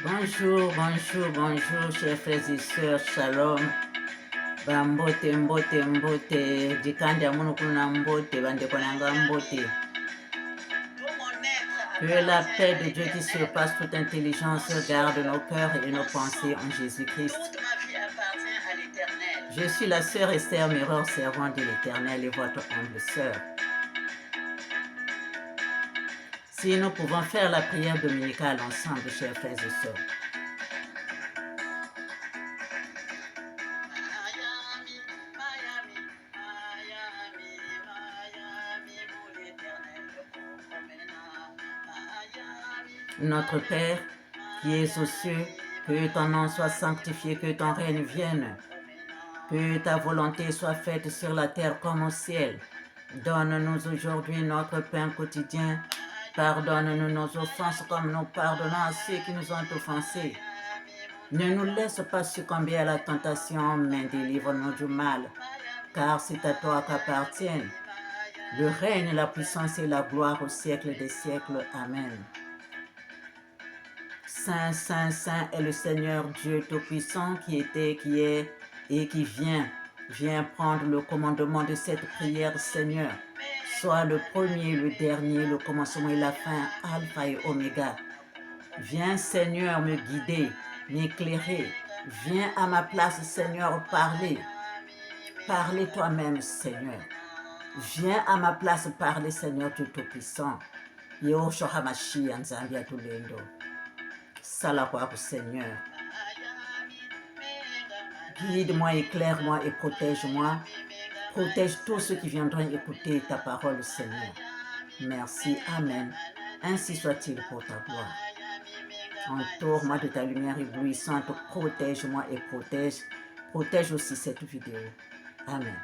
Bonjour, bonjour, bonjour, chers frères et sœurs, shalom. Bambote, mbote, mbote, dikandi amunukuna mbote, bandekonanga mbote. Que la paix de Dieu qui surpasse toute intelligence garde nos cœurs et nos pensées en Jésus-Christ. Je suis la sœur Esther Mirror, servante de l'Éternel et votre humble sœur. Si nous pouvons faire la prière dominicale ensemble, chers frères et sœurs. Notre Père, qui es aux cieux, que ton nom soit sanctifié, que ton règne vienne, que ta volonté soit faite sur la terre comme au ciel. Donne-nous aujourd'hui notre pain quotidien. Pardonne-nous nos offenses comme nous pardonnons à ceux qui nous ont offensés. Ne nous laisse pas succomber à la tentation, mais délivre-nous du mal, car c'est à toi qu'appartiennent le règne, la puissance et la gloire au siècle des siècles. Amen. Saint, Saint, Saint est le Seigneur Dieu Tout-Puissant qui était, qui est et qui vient. Viens prendre le commandement de cette prière, Seigneur. Sois le premier, le dernier, le commencement et la fin, Alpha et Oméga. Viens, Seigneur, me guider, m'éclairer. Viens à ma place, Seigneur, parler. Parlez toi-même, Seigneur. Viens à ma place, parler, Seigneur Dieu Tout-Puissant. Yehosho Hamashiach Nzambi Atulendo. Salakwa Seigneur. Guide-moi, éclaire-moi et protège-moi. Protège tous ceux qui viendront écouter ta parole, Seigneur. Merci, Amen. Ainsi soit-il pour ta gloire. Entoure-moi de ta lumière éblouissante. Protège-moi et protège aussi cette vidéo. Amen.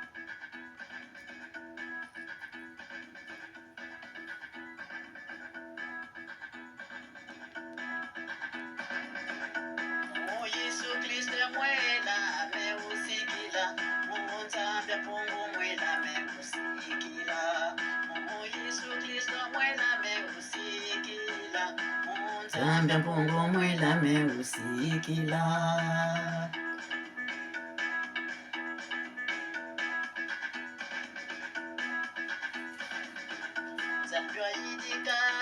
Zambia Pongo Mwela me usikila.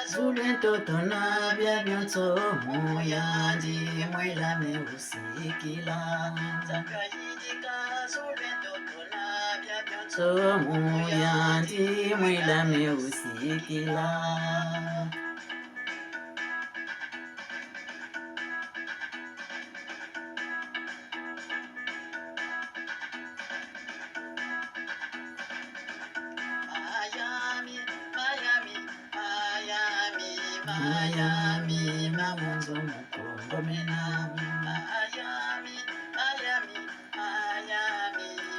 Zulento tona bia bianto moyandi mwela me usikila. So moyandi mwela me usikila. Miami, mawanzo mukongo mena.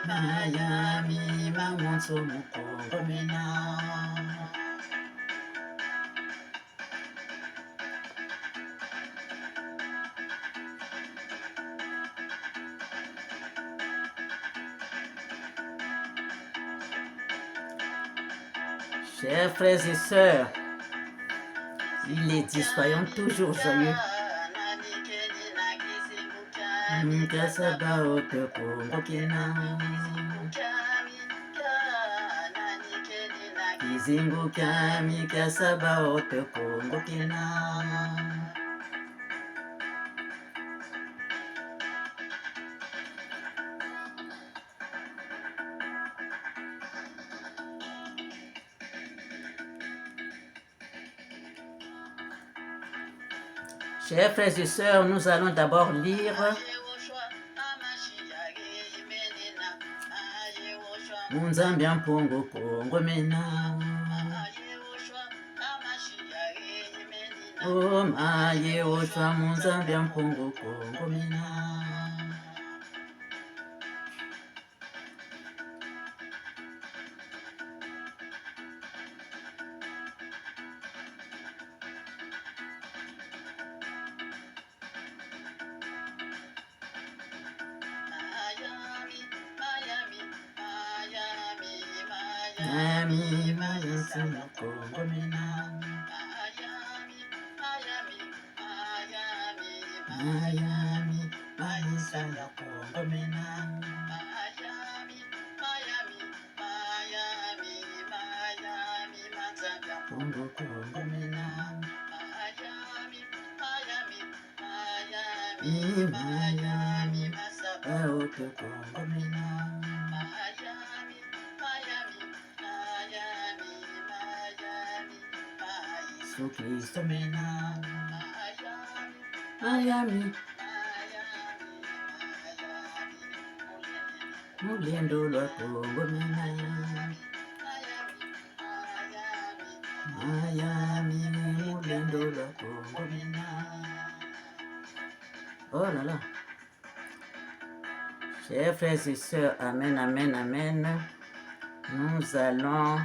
Miami, mawanzo mukongo mena. Chers frères et sœurs, il est dit, soyons toujours joyeux. Mikasaba otokongo kena. Kizinguka mikasaba otokongo kena. Chers frères et sœurs, nous allons d'abord lire Munzambia Mpongo Kongo Mena. Oh ma Yehoshua Munzambia Mpongo Kongo Mena. Miami, Miami, Kongo Mena. Miami, Manisala Kongomena. Kongo Kongomena. Miami, Aoto Kongomena. Sukristo Mena. Miami, Mulendo la Kongomena. Miami, Mulendo la Kongomena. Oh là là. Chers frères et sœurs, amen, amen, amen. Nous allons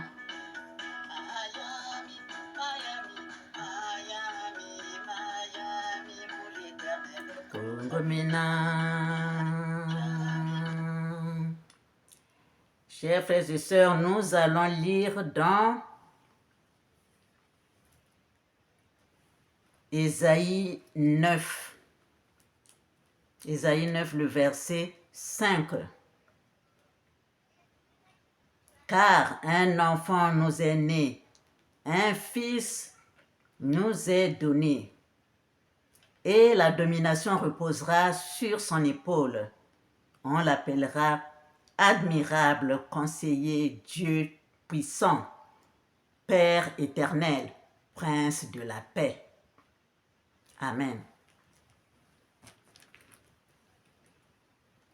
Kongomena. Chers frères et sœurs, nous allons lire dans Ésaïe 9. Ésaïe 9, le verset 5. Car un enfant nous est né, un fils nous est donné, et la domination reposera sur son épaule. On l'appellera admirable conseiller, Dieu puissant, Père éternel, Prince de la paix. Amen.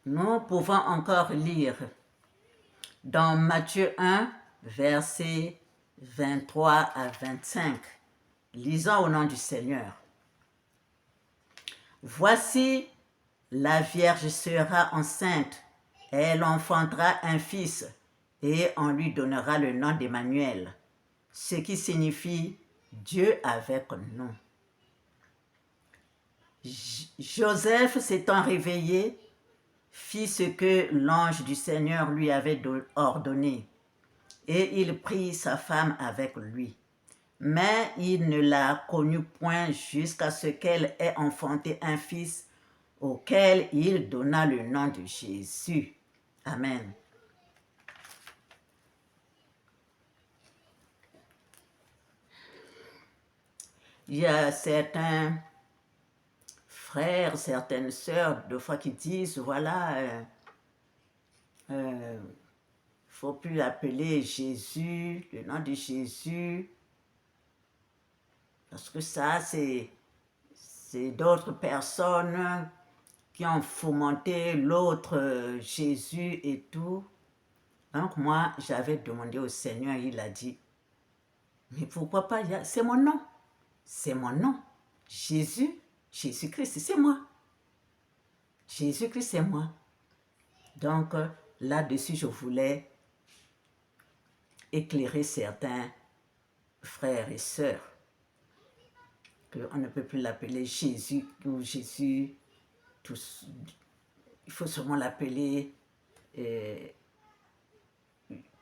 Nous pouvons encore lire dans Matthieu 1, versets 23 à 25. Lisons au nom du Seigneur. Voici, la Vierge sera enceinte, elle enfantera un fils, et on lui donnera le nom d'Emmanuel, ce qui signifie Dieu avec nous. Joseph s'étant réveillé, fit ce que l'ange du Seigneur lui avait ordonné, et il prit sa femme avec lui. Mais il ne la connut point jusqu'à ce qu'elle ait enfanté un fils, auquel il donna le nom de Jésus. Amen. Il y a certains frères, certaines sœurs, de fois qui disent, voilà, faut plus l'appeler Jésus, le nom de Jésus, parce que ça, c'est d'autres personnes qui ont fomenté l'autre Jésus et tout. Donc moi, j'avais demandé au Seigneur, il a dit, mais pourquoi pas, c'est mon nom, c'est mon nom, Jésus, Jésus-Christ, c'est moi. Jésus-Christ, c'est moi. Donc là-dessus, je voulais éclairer certains frères et sœurs, qu'on ne peut plus l'appeler Jésus ou Jésus, il faut seulement l'appeler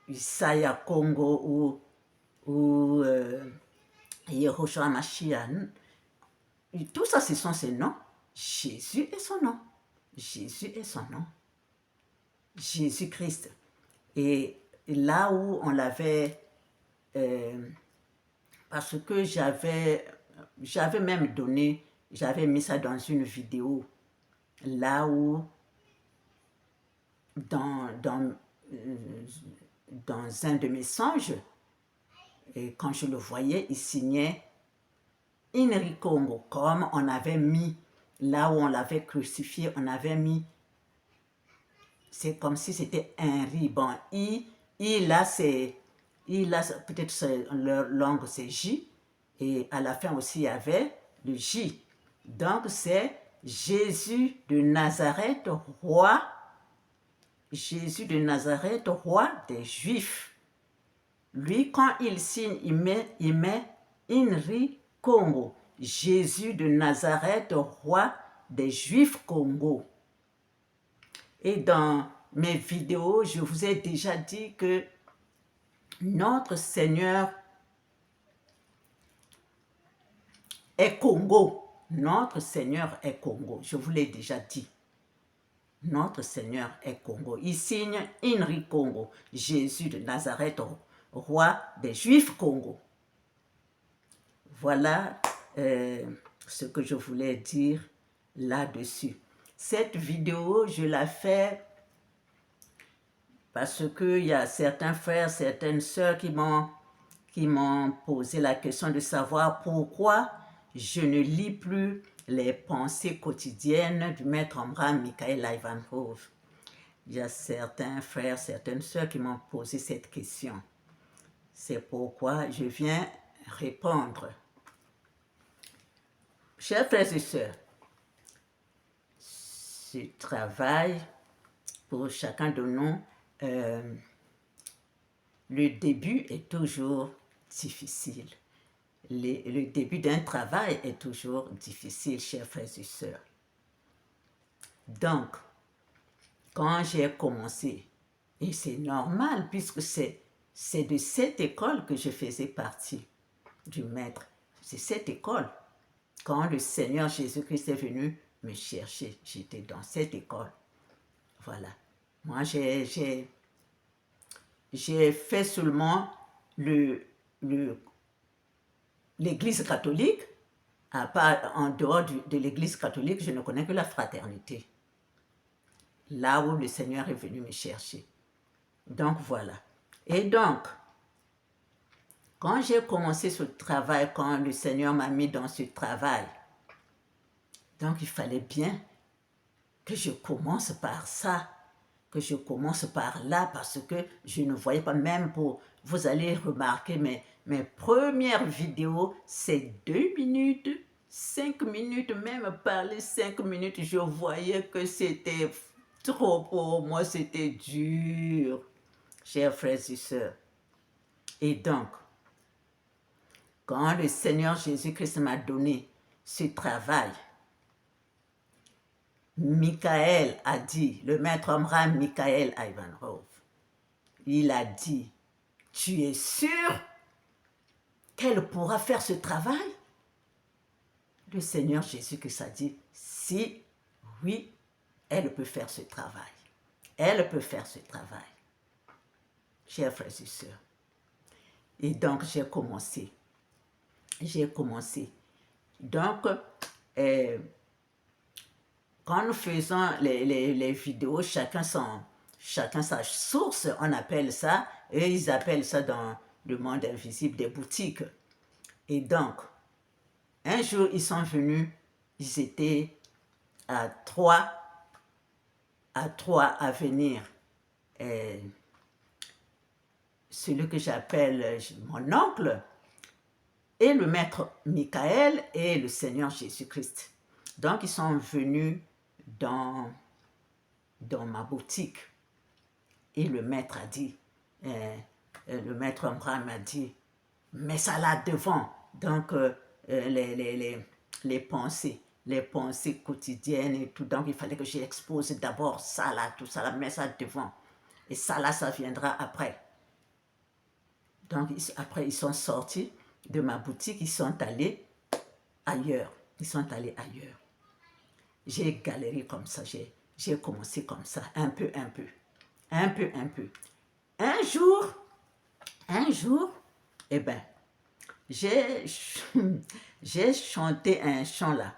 Isaiah Congo ou Yehoshua Mashiach. Tout ça, ce sont ses noms. Jésus est son nom. Jésus est son nom. Jésus-Christ. Et là où on l'avait, parce que j'avais même donné, j'avais mis ça dans une vidéo, là où dans un de mes songes, et quand je le voyais, il signait Inri Congo, comme on avait mis, là où on l'avait crucifié, on avait mis, c'est comme si c'était Henri. Bon, là, peut-être leur langue, c'est J, et à la fin aussi, il y avait le J. Donc, c'est Jésus de Nazareth, roi. Jésus de Nazareth, roi des Juifs. Lui, quand il signe, il met Inri Congo. Jésus de Nazareth, roi des Juifs Congo. Et dans mes vidéos, je vous ai déjà dit que notre Seigneur est Congo. Notre Seigneur est Congo, je vous l'ai déjà dit. Notre Seigneur est Congo. Il signe Inri Congo, Jésus de Nazareth, roi des Juifs Congo. Voilà ce que je voulais dire là-dessus. Cette vidéo, je la fais parce qu'il y a certains frères, certaines sœurs qui m'ont posé la question de savoir pourquoi je ne lis plus les pensées quotidiennes du maître Abraham Michael Ivanhoe. Il y a certains frères, certaines sœurs qui m'ont posé cette question. C'est pourquoi je viens répondre. Chers frères et sœurs, ce travail pour chacun de nous, le début est toujours difficile. Le début d'un travail est toujours difficile, chers frères et sœurs. Donc, quand j'ai commencé, et c'est normal puisque c'est de cette école que je faisais partie du maître. C'est cette école. Quand le Seigneur Jésus-Christ est venu me chercher, j'étais dans cette école. Voilà. Moi, j'ai fait seulement l'Église catholique. En dehors de l'Église catholique, je ne connais que la fraternité. Là où le Seigneur est venu me chercher. Donc, voilà. Et donc, quand j'ai commencé ce travail, quand le Seigneur m'a mis dans ce travail, donc il fallait bien que je commence par ça, que je commence par là, parce que je ne voyais pas, même pour, vous allez remarquer, mes premières vidéos, c'est 2 minutes, 5 minutes, même parler 5 minutes, je voyais que c'était trop pour moi, c'était dur, chers frères et sœurs. Et donc, quand le Seigneur Jésus-Christ m'a donné ce travail, Michael a dit, le maître Abraham Michael Ivanhoe, il a dit, tu es sûr qu'elle pourra faire ce travail? Le Seigneur Jésus-Christ a dit, si, oui, elle peut faire ce travail. Elle peut faire ce travail. Chers frères et sœurs. Et donc, j'ai commencé. Donc, quand nous faisons les vidéos, chacun sa source, on appelle ça, et ils appellent ça dans le monde invisible des boutiques. Et donc, un jour, ils sont venus, ils étaient à trois à venir. Celui que j'appelle mon oncle, et le maître Michael et le Seigneur Jésus-Christ. Donc, ils sont venus dans ma boutique. Et le maître a dit, le maître Abraham a dit, mets ça là devant. Donc, les pensées quotidiennes et tout. Donc, il fallait que j'expose d'abord ça là, tout ça là, mets ça devant. Et ça là, ça viendra après. Donc, après, ils sont sortis de ma boutique, ils sont allés ailleurs. J'ai galéré comme ça, j'ai commencé comme ça, un peu. Un jour, eh ben, j'ai chanté un chant là.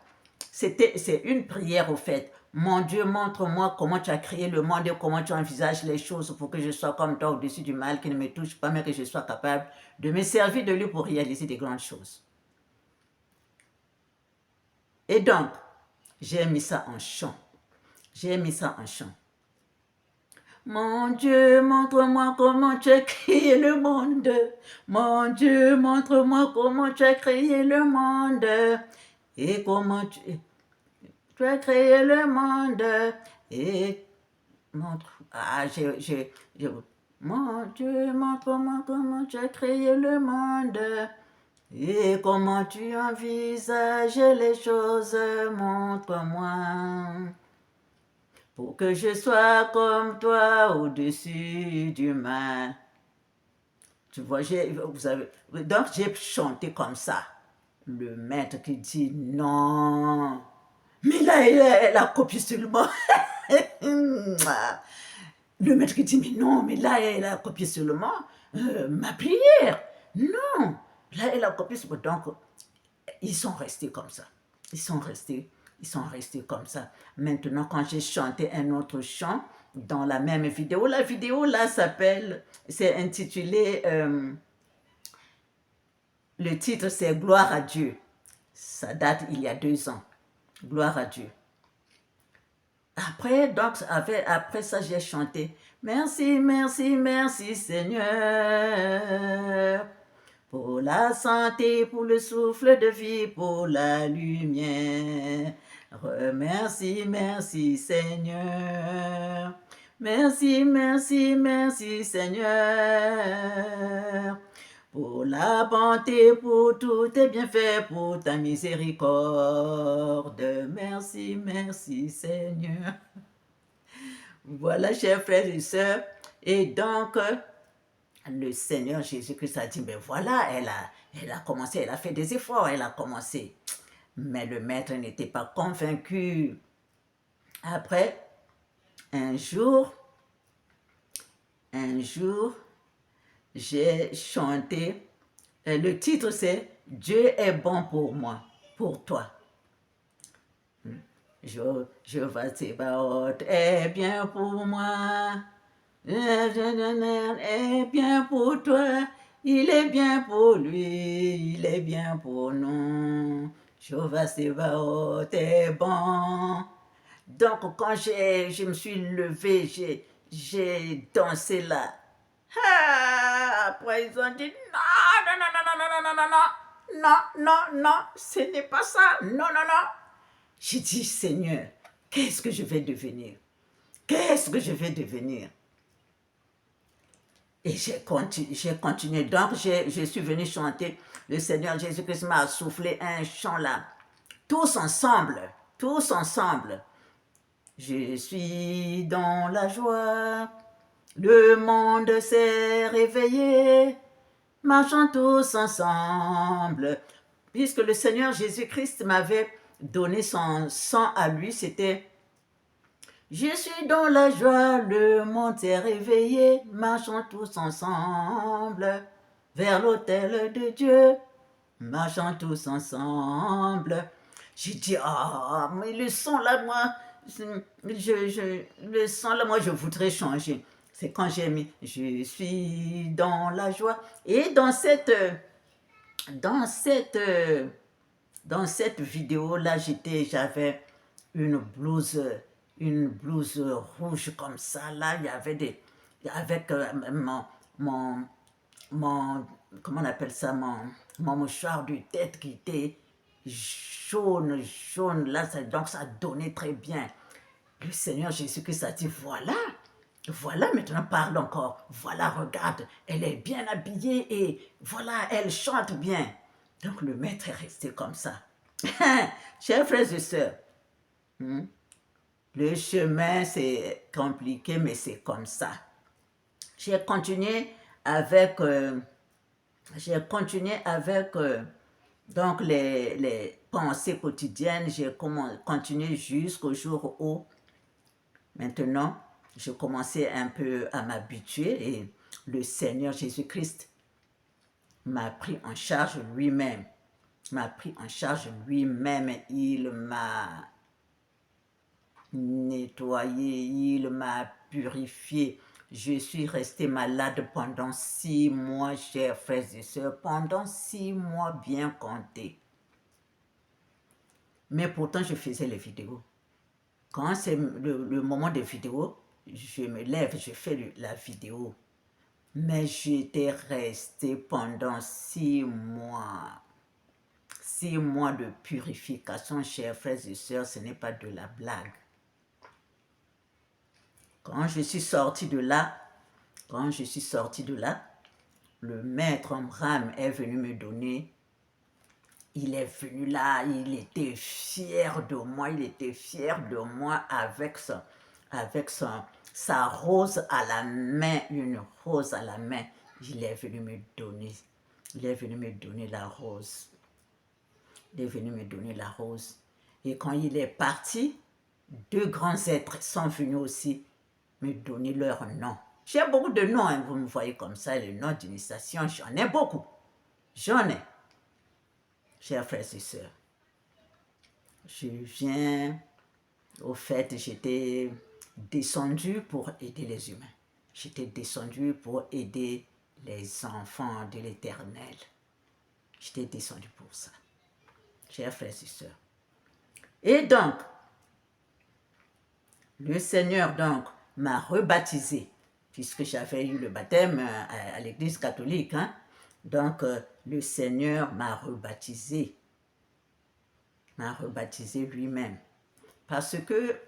C'est une prière au fait. Mon Dieu, montre-moi comment tu as créé le monde et comment tu envisages les choses pour que je sois comme toi au-dessus du mal, qui ne me touche pas, mais que je sois capable de me servir de lui pour réaliser des grandes choses. Et donc, j'ai mis ça en chant. Mon Dieu, montre-moi comment tu as créé le monde. Mon Dieu, montre-moi comment tu as créé le monde. Et comment tu as créé le monde. Et montre. Mon Dieu, montre-moi comment tu as créé le monde. Et comment tu envisages les choses, montre-moi. Pour que je sois comme toi au-dessus du mal. Tu vois, donc j'ai chanté comme ça. Le maître qui dit non. Mais là, elle a copié seulement. Le maître qui dit, mais non, mais là, elle a copié seulement ma prière. Non, là, elle a copié seulement. Donc, ils sont restés comme ça. Ils sont restés comme ça. Maintenant, quand j'ai chanté un autre chant dans la même vidéo, la vidéo là c'est intitulé, le titre c'est Gloire à Dieu. Ça date il y a 2 ans. Gloire à Dieu. Après, donc, après ça, j'ai chanté merci, merci, merci Seigneur pour la santé, pour le souffle de vie, pour la lumière. Merci, merci Seigneur. Merci, merci, merci Seigneur. Pour la bonté, pour tout tes bienfaits, pour ta miséricorde. Merci, merci Seigneur. Voilà, chers frères et sœurs. Et donc, le Seigneur Jésus-Christ a dit, mais voilà, elle a commencé, elle a fait des efforts, elle a commencé. Mais le maître n'était pas convaincu. Après, un jour, j'ai chanté, le titre c'est « Dieu est bon pour moi, pour toi ». Jéhovah Tsébaoth est bien pour moi, est bien pour toi, il est bien pour lui, il est bien pour nous. Jéhovah Tsébaoth est bon. Donc, quand je me suis levée, j'ai dansé là. Après, ils ont dit non, non, non, non, non, non, non, non, non, non, non, non, ce n'est pas ça, non, non, non. J'ai dit, Seigneur, qu'est-ce que je vais devenir? Qu'est-ce que je vais devenir? Et j'ai continué. Donc, je suis venue chanter. Le Seigneur Jésus-Christ m'a soufflé un chant là. Tous ensemble, tous ensemble. Je suis dans la joie. Le monde s'est réveillé. Marchons tous ensemble. Puisque le Seigneur Jésus-Christ m'avait donné son sang à lui, c'était « Je suis dans la joie, le monde s'est réveillé, marchons tous ensemble vers l'autel de Dieu, marchons tous ensemble. » J'ai dit « Ah, mais le son là, moi, le son là, moi, je voudrais changer. » C'est quand j'ai mis « Je suis dans la joie ». Et dans cette vidéo-là, j'avais une blouse rouge comme ça. Là, il y avait avec mon, comment on appelle ça, mon mouchoir de tête qui était jaune, là, donc ça donnait très bien. Le Seigneur Jésus-Christ a dit, voilà, maintenant parle encore. Voilà, regarde, elle est bien habillée et voilà, elle chante bien. Donc le maître est resté comme ça. Chers frères et sœurs, le chemin c'est compliqué, mais c'est comme ça. J'ai continué avec, donc les pensées quotidiennes. J'ai continué jusqu'au jour où, maintenant, je commençais un peu à m'habituer et le Seigneur Jésus-Christ m'a pris en charge lui-même. Il m'a nettoyé, il m'a purifié. Je suis restée malade pendant 6 mois, chers frères et sœurs, pendant 6 mois bien comptés. Mais pourtant, je faisais les vidéos. Quand c'est le moment des vidéos, je me lève, je fais la vidéo. Mais j'étais restée pendant 6 mois. 6 mois de purification, chers frères et sœurs, ce n'est pas de la blague. Quand je suis sortie de là, le maître Amram est venu me donner. Il est venu là, il était fier de moi, avec sa rose à la main, une rose à la main. Il est venu me donner la rose. Il est venu me donner la rose. Et quand il est parti, 2 grands êtres sont venus aussi me donner leur nom. J'ai beaucoup de noms, hein, vous me voyez comme ça, les noms d'initiation, j'en ai beaucoup. J'en ai. Chers frères et sœurs, je viens, au fait, j'étais descendu pour aider les humains. J'étais descendu pour aider les enfants de l'Éternel. J'étais descendu pour ça. Chers frères et sœurs. Et donc, le Seigneur donc m'a rebaptisé, puisque j'avais eu le baptême à l'église catholique. Hein? Donc, le Seigneur m'a rebaptisé lui-même. Parce que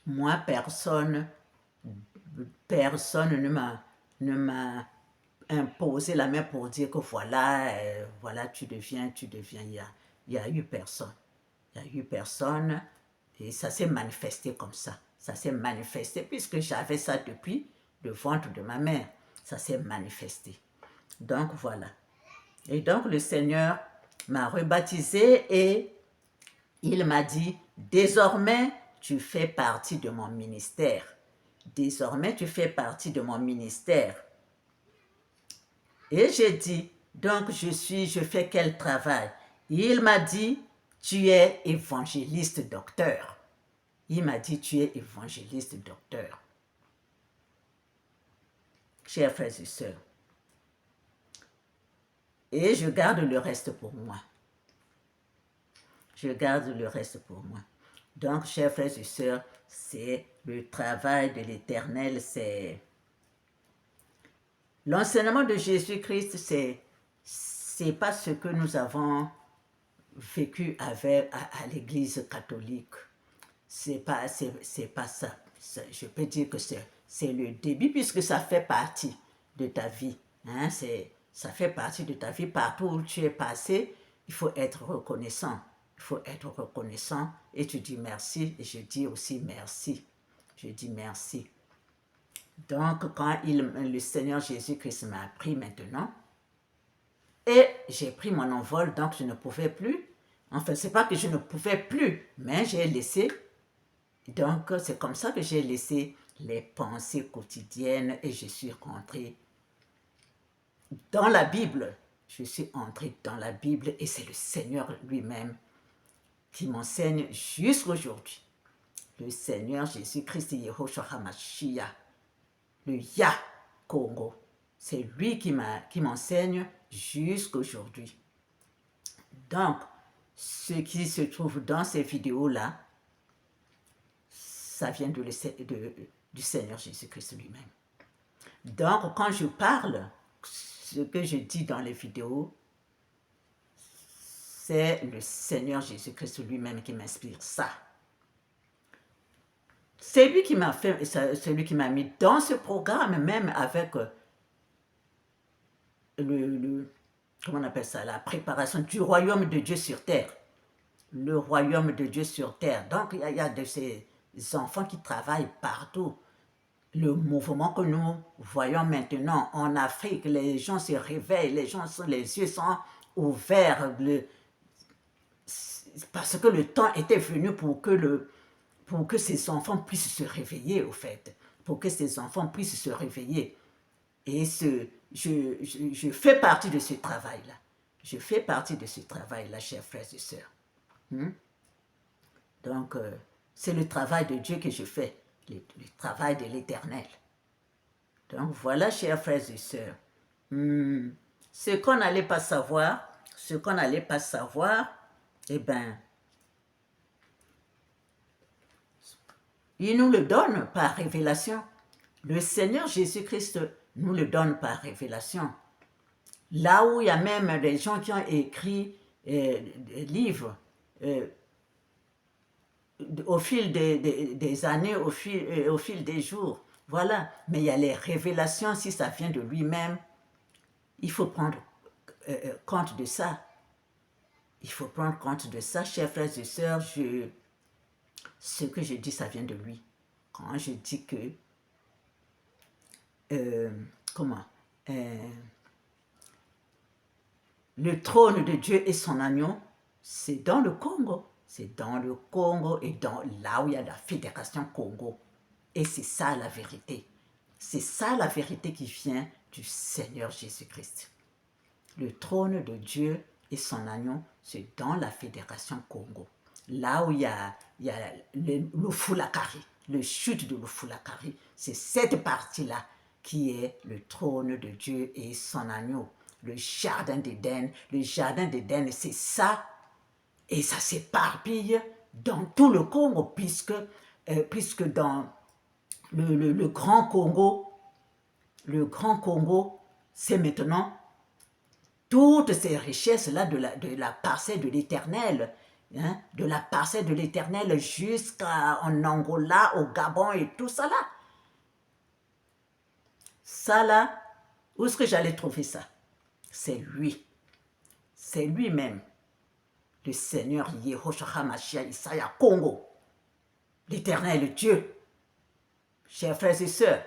moi, personne ne m'a imposé la main pour dire que voilà, voilà, tu deviens. Il y a eu personne. Il y a eu personne et ça s'est manifesté comme ça. Ça s'est manifesté puisque j'avais ça depuis le ventre de ma mère. Ça s'est manifesté. Donc voilà. Et donc le Seigneur m'a rebaptisé et il m'a dit, désormais tu fais partie de mon ministère. Désormais tu fais partie de mon ministère. Et j'ai dit, donc je fais quel travail? Il m'a dit, tu es évangéliste docteur. Il m'a dit, tu es évangéliste docteur. Chers frères et sœurs, et je garde le reste pour moi. Je garde le reste pour moi. Donc, chers frères et sœurs, c'est le travail de l'Éternel, c'est l'enseignement de Jésus-Christ, c'est pas ce que nous avons vécu avec à l'Église catholique. C'est pas ça. Je peux dire que c'est le début puisque ça fait partie de ta vie. Hein? Ça fait partie de ta vie. Partout où tu es passé, il faut être reconnaissant. Il faut être reconnaissant et tu dis merci et je dis aussi merci. Je dis merci. Donc, quand le Seigneur Jésus-Christ m'a pris maintenant, et j'ai pris mon envol, donc je ne pouvais plus. Enfin, c'est pas que je ne pouvais plus, mais j'ai laissé. Donc, c'est comme ça que j'ai laissé les pensées quotidiennes et je suis rentrée dans la Bible. Je suis entrée dans la Bible et c'est le Seigneur lui-même qui m'enseigne jusqu'aujourd'hui. Le Seigneur Jésus-Christ Yehoshua HaMashiach, le Yah Congo. C'est lui qui m'enseigne jusqu'aujourd'hui. Donc, ce qui se trouve dans ces vidéos-là, ça vient du Seigneur Jésus-Christ lui-même. Donc, quand je parle, ce que je dis dans les vidéos, c'est le Seigneur Jésus-Christ lui-même qui m'inspire ça. C'est lui qui m'a fait, c'est lui qui m'a mis dans ce programme, même avec comment on appelle ça, la préparation du royaume de Dieu sur terre. Le royaume de Dieu sur terre. Donc, il y a de ces enfants qui travaillent partout. Le mouvement que nous voyons maintenant en Afrique, les gens se réveillent, les yeux sont ouverts, parce que le temps était venu pour que ces enfants puissent se réveiller, au fait, pour que ces enfants puissent se réveiller. Et je fais partie de ce travail-là. Je fais partie de ce travail-là, chers frères et sœurs. Donc, c'est le travail de Dieu que je fais, le travail de l'Éternel. Donc, voilà, chers frères et sœurs. Ce qu'on n'allait pas savoir, eh bien, il nous le donne par révélation. Le Seigneur Jésus-Christ nous le donne par révélation. Là où il y a même des gens qui ont écrit des livres, au fil des années, au fil des jours, voilà. Mais il y a les révélations, si ça vient de lui-même, il faut prendre compte de ça. Il faut prendre compte de ça, chers frères et sœurs. Ce que je dis, ça vient de lui. Quand je dis que, le trône de Dieu est son agneau, C'est dans le Congo. C'est dans le Congo et là où il y a la Fédération Congo. Et c'est ça la vérité. C'est ça la vérité qui vient du Seigneur Jésus-Christ. Le trône de Dieu et son agneau, c'est dans la Fédération Congo. Là où il y a l'Ufulakari, le chute de l'Ufulakari, c'est cette partie-là qui est le trône de Dieu et son agneau. Le jardin d'Éden, c'est ça. Et ça s'éparpille dans tout le Congo, puisque dans le Grand Congo, c'est maintenant toutes ces richesses-là de la parcelle de l'Éternel, hein, de la parcelle de l'Éternel jusqu'en Angola, au Gabon et tout ça là. Ça là, où est-ce que j'allais trouver ça? C'est lui. C'est lui-même, le Seigneur Yehoshua HaMashiach Isaiah Congo, l'Éternel Dieu. Chers frères et sœurs,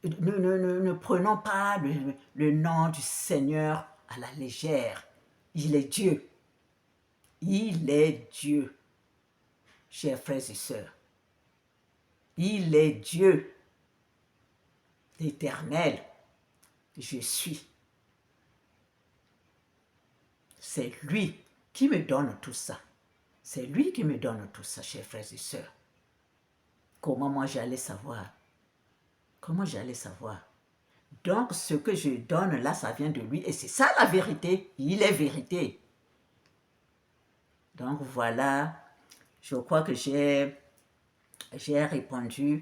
ne prenons pas le nom du Seigneur à la légère. Il est Dieu. Il est Dieu. Chers frères et sœurs, il est Dieu, l'Éternel. Je suis. C'est lui qui me donne tout ça. C'est lui qui me donne tout ça, chers frères et sœurs. Comment moi j'allais savoir? Comment j'allais savoir? Donc, ce que je donne là, ça vient de lui. Et c'est ça la vérité. Il est vérité. Donc, voilà. Je crois que j'ai répondu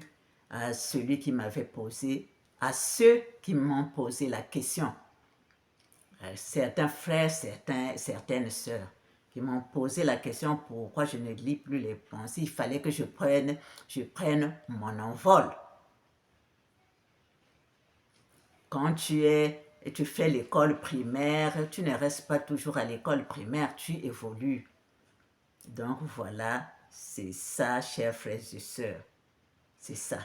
à celui qui m'avait posé, à ceux qui m'ont posé la question. Certains frères, certaines sœurs qui m'ont posé la question pourquoi je ne lis plus les pensées. Il fallait que je prenne mon envol. Quand tu fais l'école primaire, tu ne restes pas toujours à l'école primaire, tu évolues. Donc voilà, c'est ça, chers frères et sœurs. C'est ça.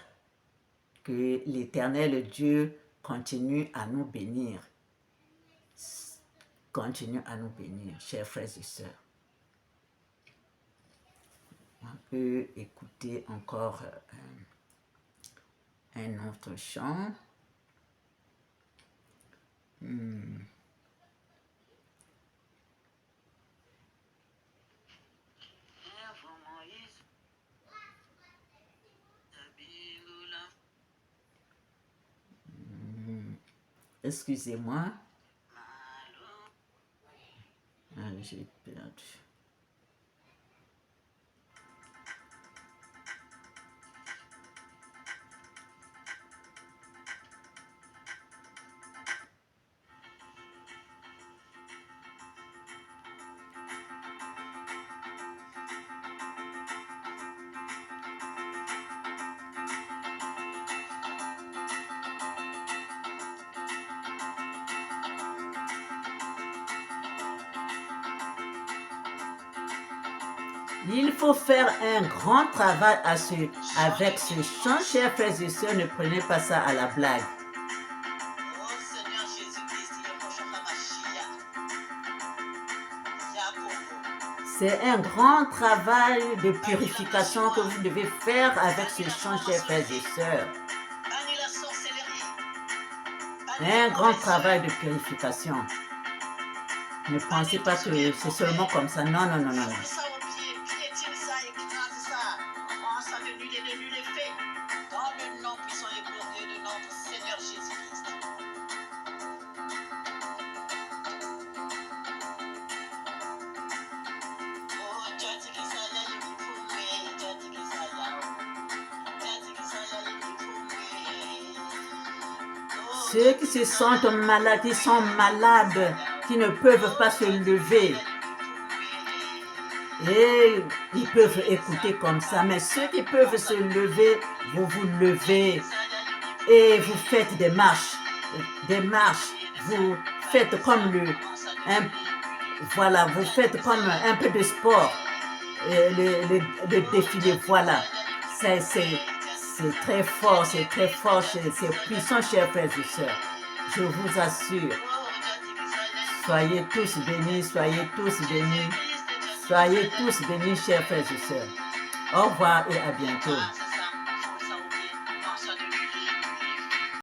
Que l'Éternel Dieu continue à nous bénir. Continue à nous bénir, chers frères et sœurs. On peut écouter encore un autre chant. Excusez-moi. J'ai perdu. Il faut faire un grand travail avec ce chant, chers frères et sœurs, ne prenez pas ça à la blague. C'est un grand travail de purification que vous devez faire avec ce chant, chers frères et sœurs. Un grand travail de purification. Ne pensez pas que c'est seulement comme ça. Non, non, non, non, non. Ceux qui se sentent malades, qui sont malades, qui ne peuvent pas se lever. Et ils peuvent écouter comme ça. Mais ceux qui peuvent se lever, vous vous levez. Et vous faites des marches. Vous faites comme voilà, vous faites comme un peu de sport. Le défilé, voilà. C'est très fort, c'est puissant, chers frères et sœurs. Je vous assure. Soyez tous bénis, soyez tous bénis. Soyez tous bénis, chers frères et sœurs. Au revoir et à bientôt.